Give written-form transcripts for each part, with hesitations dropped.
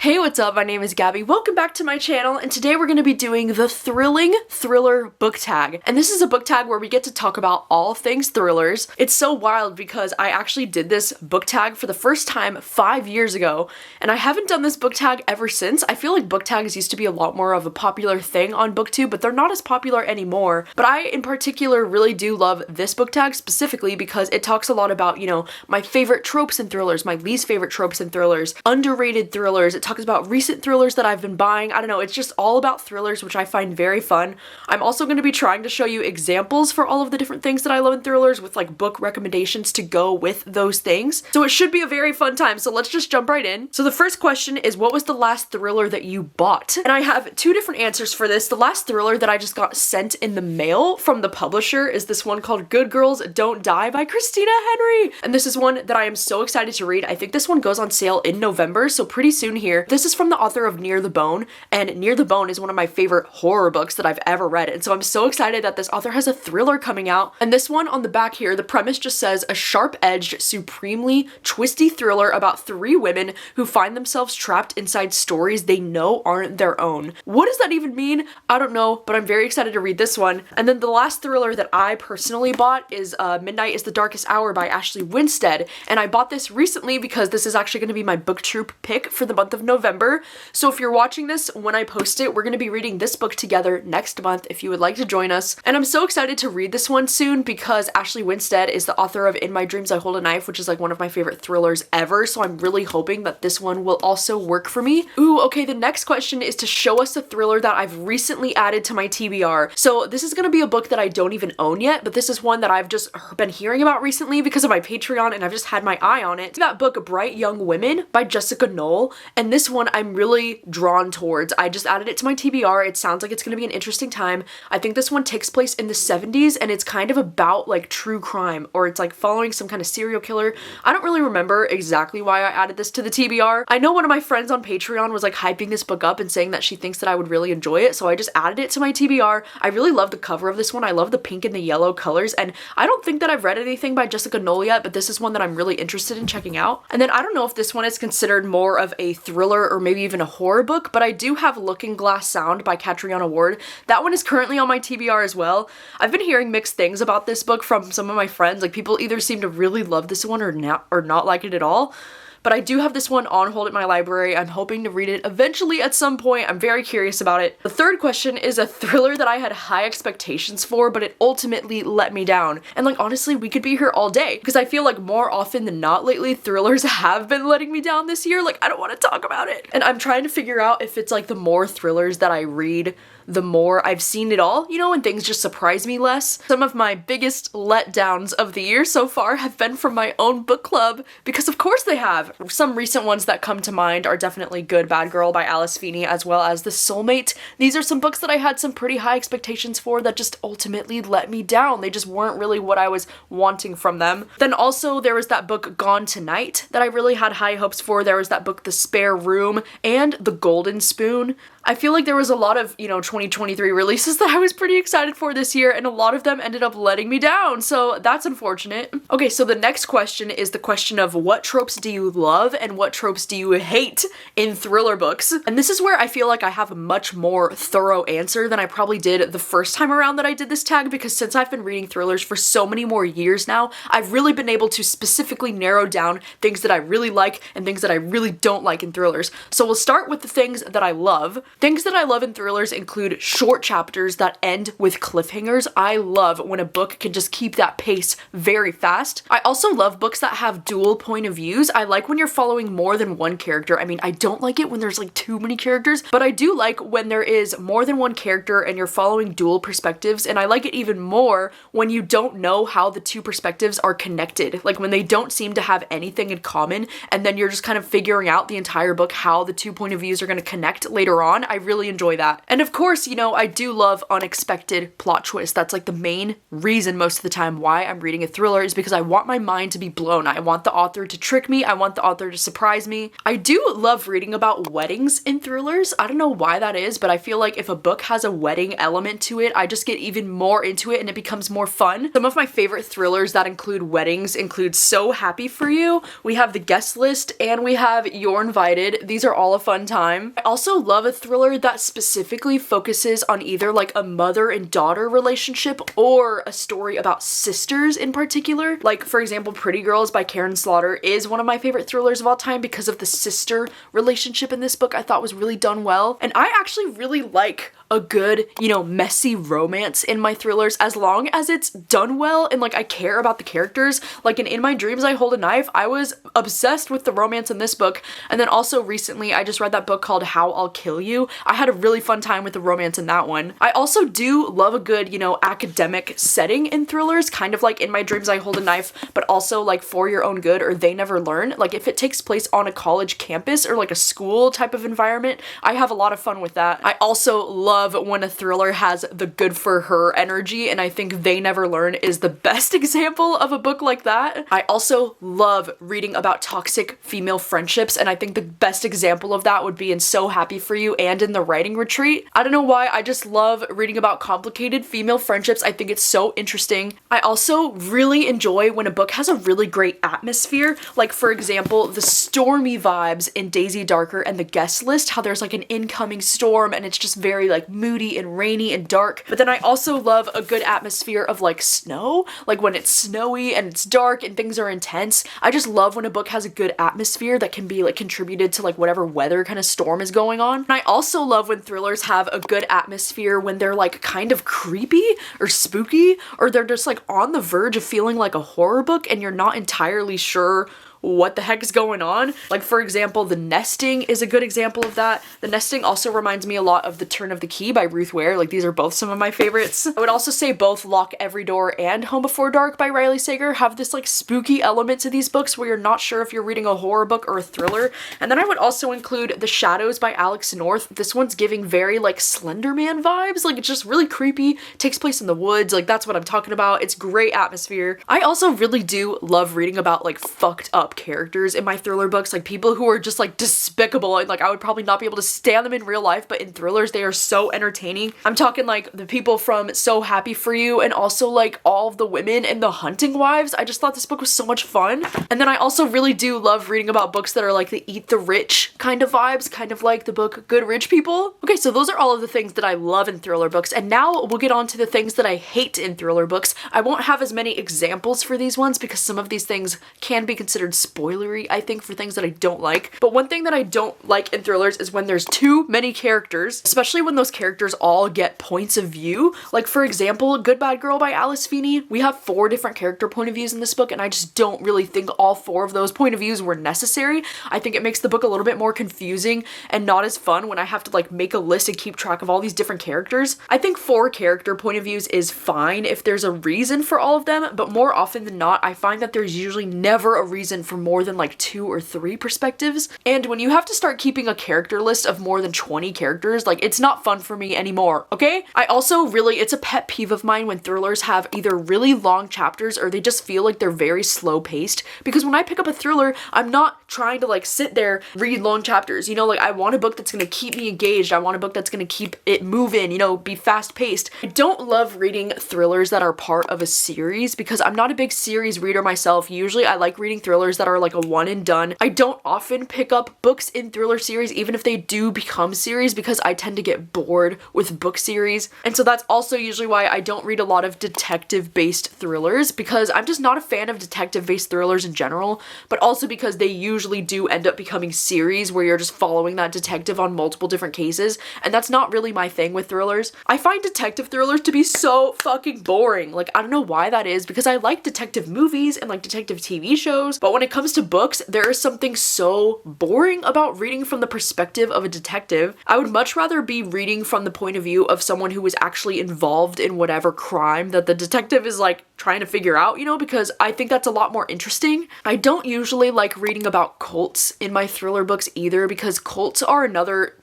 Hey, what's up? My name is Gabby. Welcome back to my channel, and today we're going to be doing the Thrilling Thriller book tag. And this is a book tag where we get to talk about all things thrillers. It's so wild because I actually did this book tag for the first time 5 years ago, and I haven't done this book tag ever since. I feel like book tags used to be a lot more of a popular thing on booktube, but they're not as popular anymore. But I, in particular, really do love this book tag specifically because it talks a lot about, my favorite tropes in thrillers, my least favorite tropes in thrillers, underrated thrillers. It talks about recent thrillers that I've been buying. I don't know, it's just all about thrillers, which I find very fun. I'm also going to be trying to show you examples for all of the different things that I love in thrillers with like book recommendations to go with those things. So it should be a very fun time. So let's just jump right in. So the first question is, what was the last thriller that you bought? And I have two different answers for this. The last thriller that I just got sent in the mail from the publisher is this one called Good Girls Don't Die by Christina Henry. And this is one that I am so excited to read. I think this one goes on sale in November, so pretty soon here. This is from the author of Near the Bone, and Near the Bone is one of my favorite horror books that I've ever read, and so I'm so excited that this author has a thriller coming out. And this one on the back here, the premise just says, a sharp-edged, supremely twisty thriller about three women who find themselves trapped inside stories they know aren't their own. What does that even mean? I don't know, but I'm very excited to read this one. And then the last thriller that I personally bought is Midnight is the Darkest Hour by Ashley Winstead, and I bought this recently because this is actually going to be my booktube pick for the month of November. So if you're watching this when I post it, we're going to be reading this book together next month if you would like to join us. And I'm so excited to read this one soon because Ashley Winstead is the author of In My Dreams I Hold a Knife, which is like one of my favorite thrillers ever. So I'm really hoping that this one will also work for me. Ooh, okay, the next question is to show us a thriller that I've recently added to my TBR. So this is going to be a book that I don't even own yet, but this is one that I've just been hearing about recently because of my Patreon, and I've just had my eye on it. That book, Bright Young Women by Jessica Knoll, and this one I'm really drawn towards. I just added it to my TBR. It sounds like it's going to be an interesting time. I think this one takes place in the 70s, and it's kind of about like true crime, or it's like following some kind of serial killer. I don't really remember exactly why I added this to the TBR. I know one of my friends on Patreon was like hyping this book up and saying that she thinks that I would really enjoy it, so I just added it to my TBR. I really love the cover of this one. I love the pink and the yellow colors, and I don't think that I've read anything by Jessica Knoll yet, but this is one that I'm really interested in checking out. And then I don't know if this one is considered more of a thriller or maybe even a horror book, but I do have Looking Glass Sound by Catriona Ward. That one is currently on my TBR as well. I've been hearing mixed things about this book from some of my friends. Like, people either seem to really love this one or not like it at all. But I do have this one on hold at my library. I'm hoping to read it eventually at some point. I'm very curious about it. The third question is a thriller that I had high expectations for, but it ultimately let me down. And like, honestly, we could be here all day because I feel like more often than not lately, thrillers have been letting me down this year. Like, I don't want to talk about it. And I'm trying to figure out if it's like the more thrillers that I read, the more I've seen it all, and things just surprise me less. Some of my biggest letdowns of the year so far have been from my own book club, because of course they have. Some recent ones that come to mind are definitely Good Bad Girl by Alice Feeney, as well as The Soulmate. These are some books that I had some pretty high expectations for that just ultimately let me down. They just weren't really what I was wanting from them. Then also there was that book Gone Tonight that I really had high hopes for. There was that book The Spare Room and The Golden Spoon. I feel like there was a lot of, 2023 releases that I was pretty excited for this year, and a lot of them ended up letting me down, so that's unfortunate. Okay, so the next question is the question of what tropes do you love and what tropes do you hate in thriller books? And this is where I feel like I have a much more thorough answer than I probably did the first time around that I did this tag, because since I've been reading thrillers for so many more years now, I've really been able to specifically narrow down things that I really like and things that I really don't like in thrillers. So we'll start with the things that I love. Things that I love in thrillers include short chapters that end with cliffhangers. I love when a book can just keep that pace very fast. I also love books that have dual point of views. I like when you're following more than one character. I mean, I don't like it when there's like too many characters, but I do like when there is more than one character and you're following dual perspectives, and I like it even more when you don't know how the two perspectives are connected. Like when they don't seem to have anything in common, and then you're just kind of figuring out the entire book how the two point of views are going to connect later on. on. I really enjoy that. And of course, you know, I do love unexpected plot twists. That's like the main reason most of the time why I'm reading a thriller, is because I want my mind to be blown. I want the author to trick me. I want the author to surprise me. I do love reading about weddings in thrillers. I don't know why that is, but I feel like if a book has a wedding element to it, I just get even more into it and it becomes more fun. Some of my favorite thrillers that include weddings include So Happy For You, we have The Guest List, and we have You're Invited. These are all a fun time. I also love a thriller that specifically focuses on either like a mother and daughter relationship or a story about sisters in particular. Like, for example, Pretty Girls by Karen Slaughter is one of my favorite thrillers of all time because of the sister relationship in this book. I thought was really done well. And I actually really like a good, you know, messy romance in my thrillers, as long as it's done well and like I care about the characters. Like in My Dreams I Hold a Knife, I was obsessed with the romance in this book. And then also recently I just read that book called How I'll Kill You. I had a really fun time with the romance in that one. I also do love a good, you know, academic setting in thrillers, kind of like In My Dreams I Hold a Knife, but also like For Your Own Good or They Never Learn. Like if it takes place on a college campus or like a school type of environment, I have a lot of fun with that. I also love when a thriller has the good for her energy, and I think They Never Learn is the best example of a book like that. I also love reading about toxic female friendships, and I think the best example of that would be in So Happy For You and in The Writing Retreat. I don't know why, I just love reading about complicated female friendships. I think it's so interesting. I also really enjoy when a book has a really great atmosphere, like for example, the stormy vibes in Daisy Darker and The Guest List, how there's like an incoming storm and it's just very like moody and rainy and dark. But then I also love a good atmosphere of like snow, like when it's snowy and it's dark and things are intense. I just love when a book has a good atmosphere that can be like contributed to like whatever weather kind of storm is going on. And I also love when thrillers have a good atmosphere when they're like kind of creepy or spooky, or they're just like on the verge of feeling like a horror book and you're not entirely sure what the heck is going on. Like for example, The Nesting is a good example of that. The Nesting also reminds me a lot of The Turn of the Key by Ruth Ware. Like these are both some of my favorites. I would also say both Lock Every Door and Home Before Dark by Riley Sager have this like spooky element to these books where you're not sure if you're reading a horror book or a thriller. And then I would also include The Shadows by Alex North. This one's giving very like Slender Man vibes. Like it's just really creepy, takes place in the woods. Like that's what I'm talking about. It's great atmosphere. I also really do love reading about like fucked up characters in my thriller books, like people who are just like despicable and like I would probably not be able to stand them in real life, but in thrillers they are so entertaining. I'm talking like the people from So Happy For You and also like all of the women in The Hunting Wives. I just thought this book was so much fun. And then I also really do love reading about books that are like the Eat the Rich kind of vibes, kind of like the book Good Rich People. Okay, so those are all of the things that I love in thriller books, and now we'll get on to the things that I hate in thriller books. I won't have as many examples for these ones because some of these things can be considered spoilery, I think, for things that I don't like. But one thing that I don't like in thrillers is when there's too many characters, especially when those characters all get points of view. Like for example, Good Bad Girl by Alice Feeney. We have 4 different character point of views in this book, and I just don't really think all 4 of those point of views were necessary. I think it makes the book a little bit more confusing and not as fun when I have to like make a list and keep track of all these different characters. I think 4 character point of views is fine if there's a reason for all of them, but more often than not, I find that there's usually never a reason for more than like 2 or 3 perspectives. And when you have to start keeping a character list of more than 20 characters, like it's not fun for me anymore, okay? I also it's a pet peeve of mine when thrillers have either really long chapters or they just feel like they're very slow paced, because when I pick up a thriller, I'm not trying to like sit there, read long chapters, you know, like I want a book that's gonna keep me engaged. I want a book that's gonna keep it moving, you know, be fast paced. I don't love reading thrillers that are part of a series because I'm not a big series reader myself. Usually I like reading thrillers that are like a one and done. I don't often pick up books in thriller series, even if they do become series, because I tend to get bored with book series. And so that's also usually why I don't read a lot of detective-based thrillers, because I'm just not a fan of detective-based thrillers in general, but also because they usually do end up becoming series where you're just following that detective on multiple different cases, and that's not really my thing with thrillers. I find detective thrillers to be so fucking boring. Like, I don't know why that is, because I like detective movies and like detective TV shows, but when it comes to books, there is something so boring about reading from the perspective of a detective. I would much rather be reading from the point of view of someone who was actually involved in whatever crime that the detective is like trying to figure out, you know, because I think that's a lot more interesting. I don't usually like reading about cults in my thriller books either, because cults are another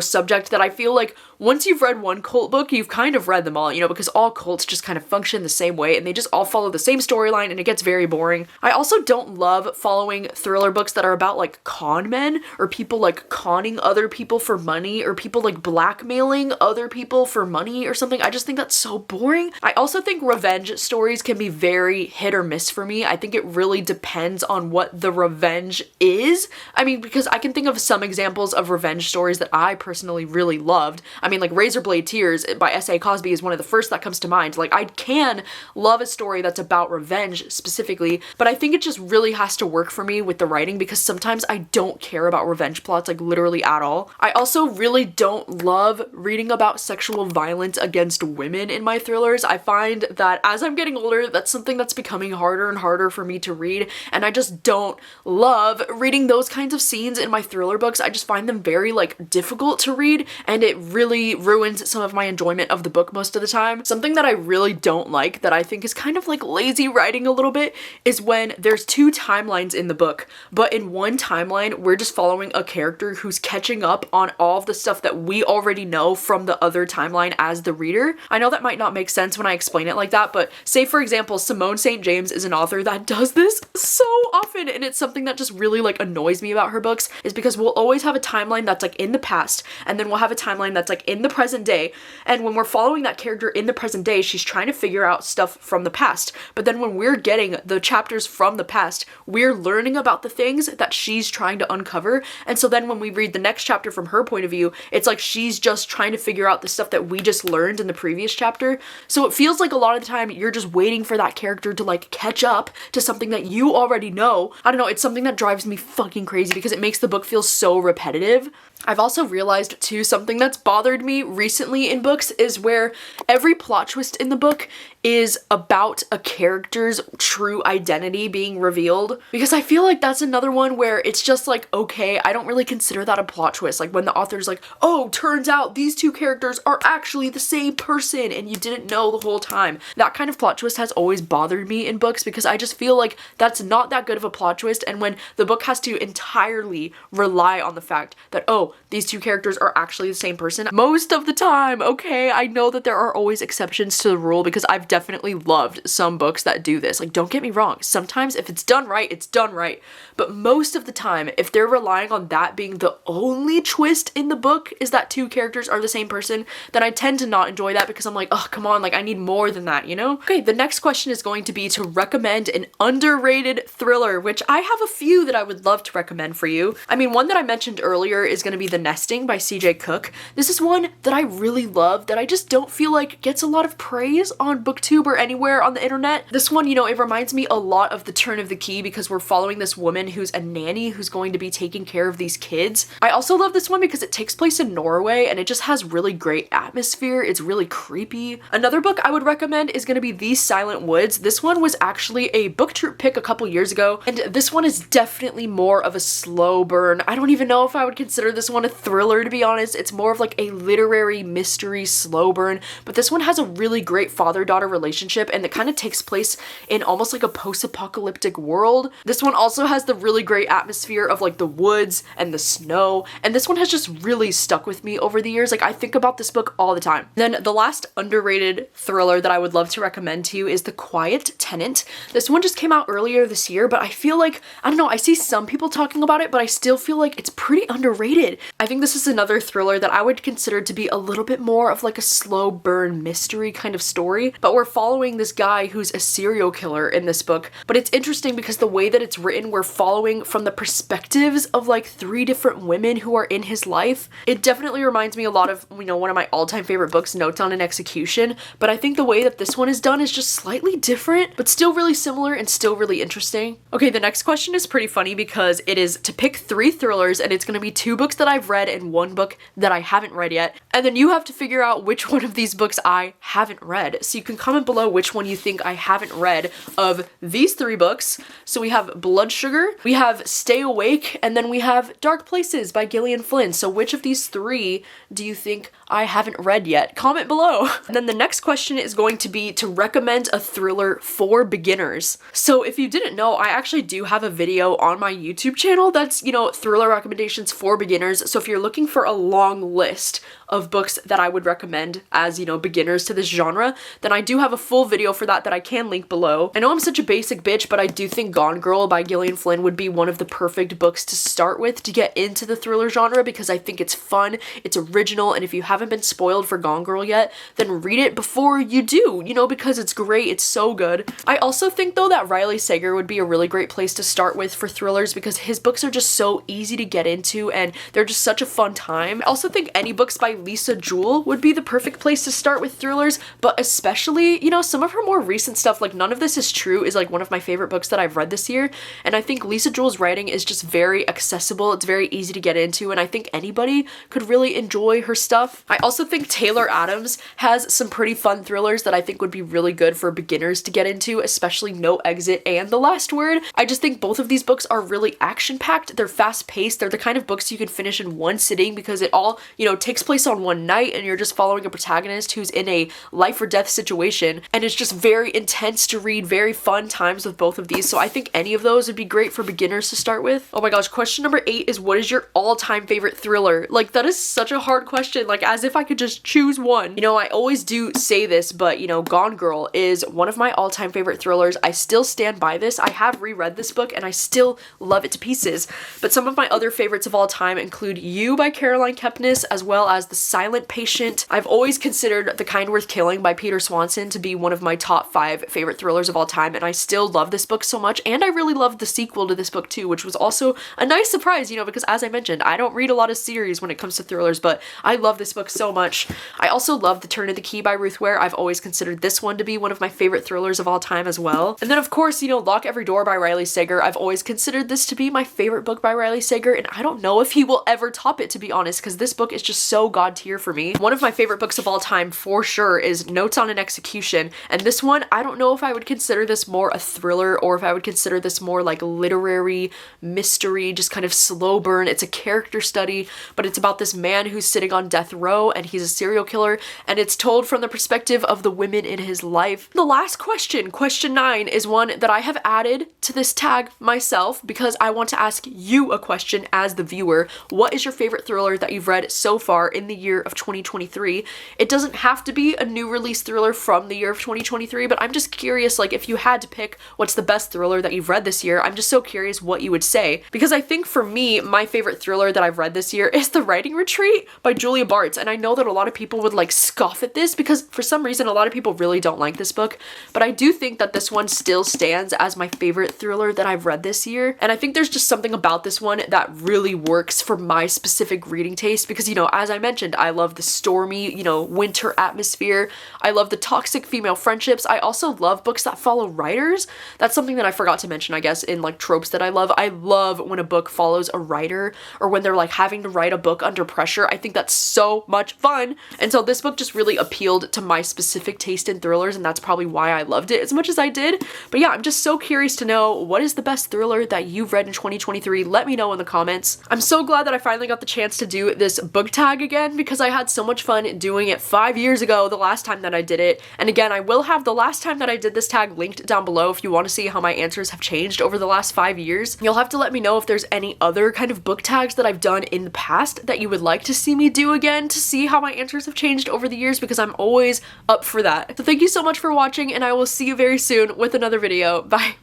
subject that I feel like once you've read one cult book, you've kind of read them all, because all cults just kind of function the same way and they just all follow the same storyline and it gets very boring. I also don't love following thriller books that are about like con men or people like conning other people for money or people like blackmailing other people for money or something. I just think that's so boring. I also think revenge stories can be very hit or miss for me. I think it really depends on what the revenge is. I mean, because I can think of some examples of revenge stories that I personally really loved. I mean, like Razorblade Tears by S.A. Cosby is one of the first that comes to mind. Like, I can love a story that's about revenge specifically, but I think it just really has to work for me with the writing because sometimes I don't care about revenge plots, like literally at all. I also really don't love reading about sexual violence against women in my thrillers. I find that as I'm getting older, that's something that's becoming harder and harder for me to read, and I just don't love reading those kinds of scenes in my thriller books. I just find them very like difficult to read, and it really ruins some of my enjoyment of the book most of the time. Something that I really don't like, that I think is kind of like lazy writing a little bit, is when there's two timelines in the book, but in one timeline we're just following a character who's catching up on all of the stuff that we already know from the other timeline as the reader. I know that might not make sense when I explain it like that, but say for example, Simone St. James is an author that does this so often, and it's something that just really like annoys me about her books, is because we'll always have a timeline that's like in the past, and then we'll have a timeline that's like in the present day, and when we're following that character in the present day, she's trying to figure out stuff from the past, but then when we're getting the chapters from the past, we're learning about the things that she's trying to uncover, and so then when we read the next chapter from her point of view, it's like she's just trying to figure out the stuff that we just learned in the previous chapter. So it feels like a lot of the time you're just waiting for that character to like catch up to something that you already know. I don't know, it's something that drives me fucking crazy because it makes the book feel so repetitive. I've also realized too, something that's bothered me recently in books is where every plot twist in the book is about a character's true identity being revealed, because I feel like that's another one where it's just like, okay, I don't really consider that a plot twist. Like when the author's like, oh, turns out these two characters are actually the same person and you didn't know the whole time. That kind of plot twist has always bothered me in books because I just feel like that's not that good of a plot twist, and when the book has to entirely rely on the fact that, oh, these two characters are actually the same person most of the time. Okay, I know that there are always exceptions to the rule because I've definitely loved some books that do this. Like, don't get me wrong, sometimes if it's done right, it's done right. But most of the time, if they're relying on that being the only twist in the book is that two characters are the same person, then I tend to not enjoy that because I'm like, oh, come on, like I need more than that, you know? Okay, the next question is going to be to recommend an underrated thriller, which I have a few that I would love to recommend for you. I mean, one that I mentioned earlier is going to be The Nesting by C.J. Cook. This is one that I really love that I just don't feel like gets a lot of praise on booktube or anywhere on the internet. This one, it reminds me a lot of The Turn of the Key because we're following this woman who's a nanny who's going to be taking care of these kids. I also love this one because it takes place in Norway and it just has really great atmosphere. It's really creepy. Another book I would recommend is going to be These Silent Woods. This one was actually a book troop pick a couple years ago, and this one is definitely more of a slow burn. I don't even know if I would consider this one a thriller, to be honest. It's more of like a literary mystery slow burn, but this one has a really great father-daughter relationship and it kind of takes place in almost like a post-apocalyptic world. This one also has the really great atmosphere of like the woods and the snow, and this one has just really stuck with me over the years. Like, I think about this book all the time. Then the last underrated thriller that I would love to recommend to you is The Quiet Tenant. This one just came out earlier this year, but I feel like, I don't know, I see some people talking about it, but I still feel like it's pretty underrated. I think this is another thriller that I would consider to be a little bit more of like a slow burn mystery kind of story, but we're following this guy who's a serial killer in this book. But it's interesting because the way that it's written, we're following from the perspectives of like 3 different women who are in his life. It definitely reminds me a lot of, one of my all-time favorite books, Notes on an Execution, but I think the way that this one is done is just slightly different, but still really similar and still really interesting. Okay, the next question is pretty funny because it is to pick 3 thrillers, and it's going to be 2 books that I've read and 1 book that I haven't read yet, and then you have to figure out which one of these books I haven't read. So you can comment comment below which one you think I haven't read of these 3 books. So we have Blood Sugar, we have Stay Awake, and then we have Dark Places by Gillian Flynn. So which of these 3 do you think I haven't read yet? Comment below. And then the next question is going to be to recommend a thriller for beginners. So if you didn't know, I actually do have a video on my YouTube channel that's, you know, thriller recommendations for beginners. So if you're looking for a long list of books that I would recommend as, you know, beginners to this genre, then I do have a full video for that I can link below. I know I'm such a basic bitch, but I do think Gone Girl by Gillian Flynn would be one of the perfect books to start with to get into the thriller genre, because I think it's fun, it's original, and if you haven't been spoiled for Gone Girl yet, then read it before you do, you know, because it's great, it's so good. I also think though that Riley Sager would be a really great place to start with for thrillers, because his books are just so easy to get into and they're just such a fun time. I also think any books by Lisa Jewell would be the perfect place to start with thrillers, but especially, you know, some of her more recent stuff, like None of This Is True is like one of my favorite books that I've read this year, and I think Lisa Jewell's writing is just very accessible, it's very easy to get into, and I think anybody could really enjoy her stuff. I also think Taylor Adams has some pretty fun thrillers that I think would be really good for beginners to get into, especially No Exit and The Last Word. I just think both of these books are really action-packed, they're fast-paced, they're the kind of books you can finish in one sitting because it all, you know, takes place on one night and you're just following a protagonist who's in a life or death situation, and it's just very intense to read, very fun times with both of these. So I think any of those would be great for beginners to start with. Oh my gosh, question number 8 is what is your all-time favorite thriller? Like, that is such a hard question, like as if I could just choose one. You know, I always do say this, but you know, Gone Girl is one of my all-time favorite thrillers. I still stand by this. I have reread this book and I still love it to pieces. But some of my other favorites of all time include You by Caroline Kepnes, as well as The Silent Patient. I've always considered The Kind Worth Killing by Peter Swanson to be one of my top 5 favorite thrillers of all time, and I still love this book so much, and I really loved the sequel to this book too, which was also a nice surprise, you know, because as I mentioned, I don't read a lot of series when it comes to thrillers, but I love this book so much. I also love The Turn of the Key by Ruth Ware. I've always considered this one to be one of my favorite thrillers of all time as well. And then of course, you know, Lock Every Door by Riley Sager. I've always considered this to be my favorite book by Riley Sager, and I don't know if he will ever top it, to be honest, because this book is just so god tier for me. One of my favorite books of all time for sure is Notes on an Execution, and this one, I don't know if I would consider this more a thriller or if I would consider this more like literary mystery, just kind of slow burn. It's a character study, but it's about this man who's sitting on death row and he's a serial killer, and it's told from the perspective of the women in his life. The last question, question 9, is one that I have added to this tag myself because I want to ask you a question as the viewer. What is your favorite thriller that you've read so far in the year of 2023? It doesn't have to be a new release thriller from the year of 2023, but I'm just curious, like if you had to pick what's the best thriller that you've read this year, I'm just so curious what you would say. Because I think for me, my favorite thriller that I've read this year is The Writing Retreat by Julia Bartz, and I know that a lot of people would like scoff at this because for some reason a lot of people really don't like this book, but I do think that this one still stands as my favorite thriller that I've read this year, and I think there's just something about this one that really works for my specific reading taste because, you know, as I mentioned, I love the stormy, you know, winter atmosphere. I love the toxic female friendships. I also love books that follow writers. That's something that I forgot to mention, I guess, in like tropes that I love. I love when a book follows a writer or when they're like having to write a book under pressure. I think that's so much fun. And so this book just really appealed to my specific taste in thrillers, and that's probably why I loved it as much as I did. But yeah, I'm just so curious to know what is the best thriller that you've read in 2023. Let me know in the comments. I'm so glad that I finally got the chance to do this book tag again because I had so much fun doing it 5 years ago, the last time that I did it. And again, I will have the last time that I did this tag linked down below if you want to see how my answers have changed over the last 5 years. You'll have to let me know if there's any other kind of book tags that I've done in the past that you would like to see me do again to see how my answers have changed over the years, because I'm always up for that. So thank you so much for watching, and I will see you very soon with another video. Bye!